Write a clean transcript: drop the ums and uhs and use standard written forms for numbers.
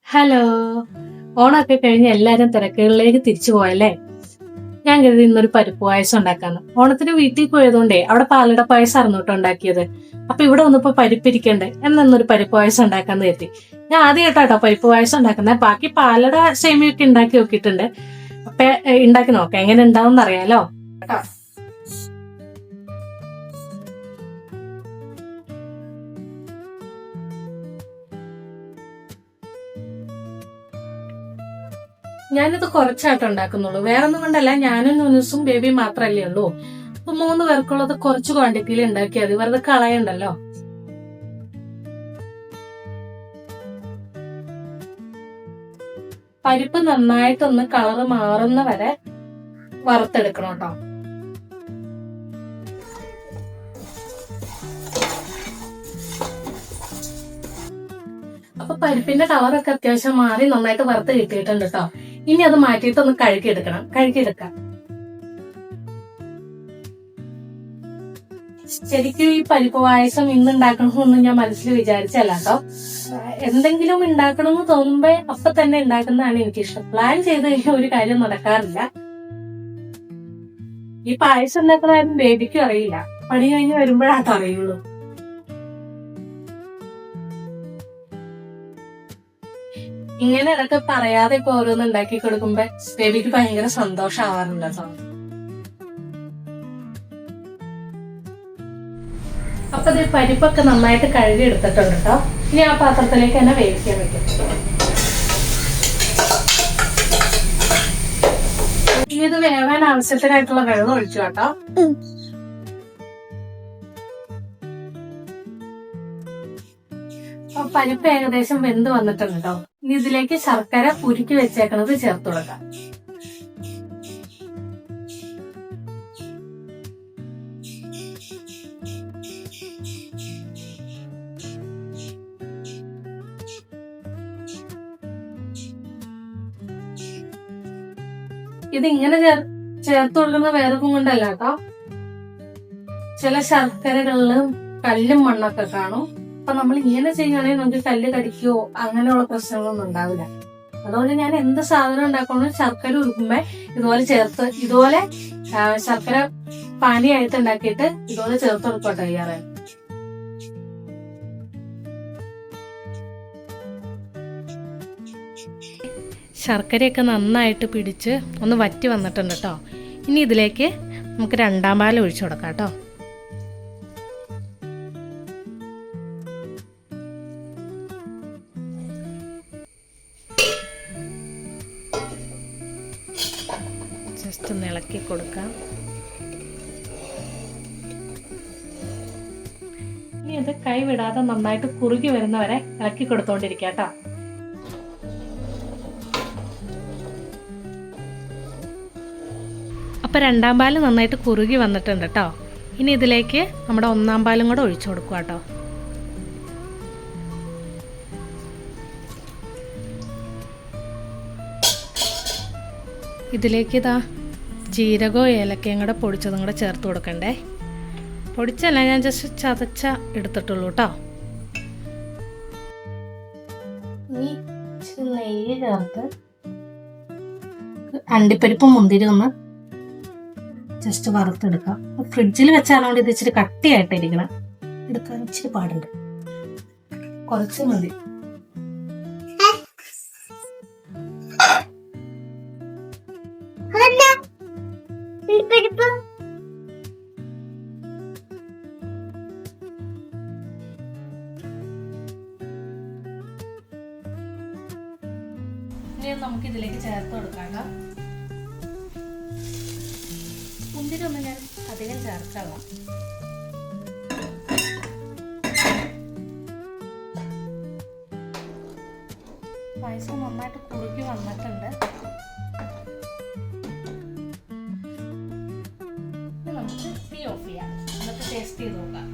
Hello. ഓണമൊക്കെ കഴിഞ്ഞ് എല്ലാരും തിരക്കുകളിലേക്ക് തിരിച്ചു പോയല്ലേ? ഞാൻ കരുതി ഇന്നൊരു പരിപ്പ് പായസം ഉണ്ടാക്കാന്ന്. ഓണത്തിന് വീട്ടിൽ പോയതുകൊണ്ടേ അവിടെ പാലട പായസം അറിഞ്ഞോട്ടോ ഉണ്ടാക്കിയത്. അപ്പൊ ഇവിടെ വന്നപ്പോ പരിപ്പിരിക്കണ്ടേ എന്നൊരു പരിപ്പ് പായസം ഉണ്ടാക്കാന്ന് കരുതി. ഞാൻ ആദ്യമായിട്ടാട്ടോ പരിപ്പ് പായസം ഉണ്ടാക്കുന്നത്. ബാക്കി പാലട സേമിയൊക്കെ ഉണ്ടാക്കി നോക്കിയിട്ടുണ്ട്. അപ്പൊ ഉണ്ടാക്കി നോക്കാം എങ്ങനെ ഉണ്ടാവും അറിയാലോ. ഞാനിത് കുറച്ചായിട്ട് ഉണ്ടാക്കുന്നുള്ളൂ. വേറെ ഒന്നും കൊണ്ടല്ല, ഞാനും ന്യൂസും ബേബിയും മാത്രല്ലേ ഉള്ളൂ. അപ്പൊ 3 പേർക്കുള്ളത് കുറച്ച് ക്വാണ്ടിറ്റിയിൽ ഉണ്ടാക്കിയാൽ മതി, വെറുതെ കളയണ്ടല്ലോ. പരിപ്പ് നന്നായിട്ടൊന്ന് കളറ് മാറുന്ന വരെ വറുത്തെടുക്കണം കേട്ടോ. അപ്പൊ പരിപ്പിന്റെ കളറൊക്കെ അത്യാവശ്യം മാറി നന്നായിട്ട് വറുത്ത് കിട്ടിയിട്ടുണ്ട് കേട്ടോ. ഇനി അത് മാറ്റിയിട്ട് ഒന്ന് കഴുകിയെടുക്കാം. ശരിക്കും ഈ പരിപ്പ് പായസം ഇന്ന് ഉണ്ടാക്കണമെന്നൊന്നും ഞാൻ മനസ്സിൽ വിചാരിച്ചല്ല കേട്ടോ. എന്തെങ്കിലും ഉണ്ടാക്കണമെന്ന് തോന്നുമ്പോ അപ്പൊ തന്നെ ഉണ്ടാക്കുന്നതാണ് എനിക്കിഷ്ടം. പ്ലാൻ ചെയ്ത് കഴിഞ്ഞാൽ ഒരു കാര്യം നടക്കാറില്ല. ഈ പായസം ഉണ്ടാക്കുന്ന ബേബിക്കും അറിയില്ല, പണി കഴിഞ്ഞ് വരുമ്പോഴാണ് അറിയുള്ളൂ. ഇങ്ങനെ ഇടയ്ക്ക് പറയാതെ ഇപ്പൊ ഓരോന്ന് ഉണ്ടാക്കി കൊടുക്കുമ്പോ ബേബിക്ക് ഭയങ്കര സന്തോഷമാവാറുണ്ട് കേട്ടോ. അപ്പൊ ഇത് പരിപ്പൊക്കെ നന്നായിട്ട് കഴുകി എടുത്തിട്ടുണ്ട് കേട്ടോ. ഇനി ആ പാത്രത്തിലേക്ക് തന്നെ വേവിക്കാൻ വെക്കും. ഇനി ഇത് വേവാൻ ആവശ്യത്തിനായിട്ടുള്ള വെള്ളം ഒഴിച്ചു കേട്ടോ. പരിപ്പ് ഏകദേശം വെന്ത് വന്നിട്ടുണ്ട് കേട്ടോ. ഇനി ഇതിലേക്ക് ശർക്കര ഉരുക്കി വെച്ചേക്കണത് ചേർത്ത് കൊടുക്കാം. ഇതിങ്ങനെ ചേർത്ത് കൊടുക്കുന്ന വേറൊന്നും കൊണ്ടല്ല കേട്ടോ. ചില ശർക്കരകളിലും കല്ലും മണ്ണൊക്കെ കാണും. അപ്പൊ നമ്മൾ ഇങ്ങനെ ചെയ്യുകയാണെങ്കിൽ നമുക്ക് കല്ല് കടിക്കുകയോ അങ്ങനെയുള്ള പ്രശ്നങ്ങളൊന്നും ഉണ്ടാവില്ല. അതുകൊണ്ട് ഞാൻ എന്ത് സാധനം ഉണ്ടാക്കണമെന്ന് ശർക്കര ഉരുക്കുമ്പോ ഇതുപോലെ ശർക്കര പാനിയായിട്ട് ഉണ്ടാക്കിയിട്ട് ഇതുപോലെ ചേർത്ത് കൊടുക്കട്ടെ ചെയ്യാറ്. ശർക്കരയൊക്കെ നന്നായിട്ട് പിടിച്ച് ഒന്ന് വറ്റി വന്നിട്ടുണ്ട് കേട്ടോ. ഇനി ഇതിലേക്ക് നമുക്ക് 2ാം പാൽ ഒഴിച്ചു കൊടുക്കാം കേട്ടോ. ജസ്റ്റ് ഒന്ന് ഇളക്കി കൊടുക്കാം. ഇനി ഇത് കൈ വിടാതെ നന്നായിട്ട് കുറുകി വരുന്നവരെ ഇളക്കി കൊടുത്തോണ്ടിരിക്കുക കേട്ടോ. അപ്പൊ 2ാം പാല് നന്നായിട്ട് കുറുകി വന്നിട്ടുണ്ട് കേട്ടോ. ഇനി ഇതിലേക്ക് നമ്മുടെ 1ാം പാലും കൂടെ ഒഴിച്ചു കൊടുക്കുക കേട്ടോ. ഇതിലേക്ക് ജീരകവും ഏലക്കയും കൂടെ പൊടിച്ചതും കൂടെ ചേർത്ത് കൊടുക്കണ്ടേ. പൊടിച്ചല്ല, ഞാൻ ജസ്റ്റ് ചതച്ച എടുത്തിട്ടുള്ളൂ കേട്ടോ. നെയ്യ് ചേർത്ത് അണ്ടിപ്പരിപ്പും മുന്തിരി ഒന്ന് ജസ്റ്റ് വറുത്തെടുക്കാം. ഫ്രിഡ്ജിൽ വെച്ചാലോണ്ട് ഇത് ഇച്ചിരി കട്ടിയായിട്ടിരിക്കണം. എടുക്കാൻ ഇച്ചിരി പാടുണ്ട്, കുറച്ച് മതി. നമുക്ക് ഇതിലേക്ക് ചേർത്ത് കൊടുക്കാം. മുന്തിരി ഒന്നും ഞാൻ അധികം ചേർക്കല്ല. പായസം നന്നായിട്ട് കുറുകി വന്നിട്ടുണ്ട്. നമുക്ക് തീ ഓഫ് ചെയ്യാം, എന്നിട്ട് ടേസ്റ്റ് ചെയ്ത് നോക്കാം.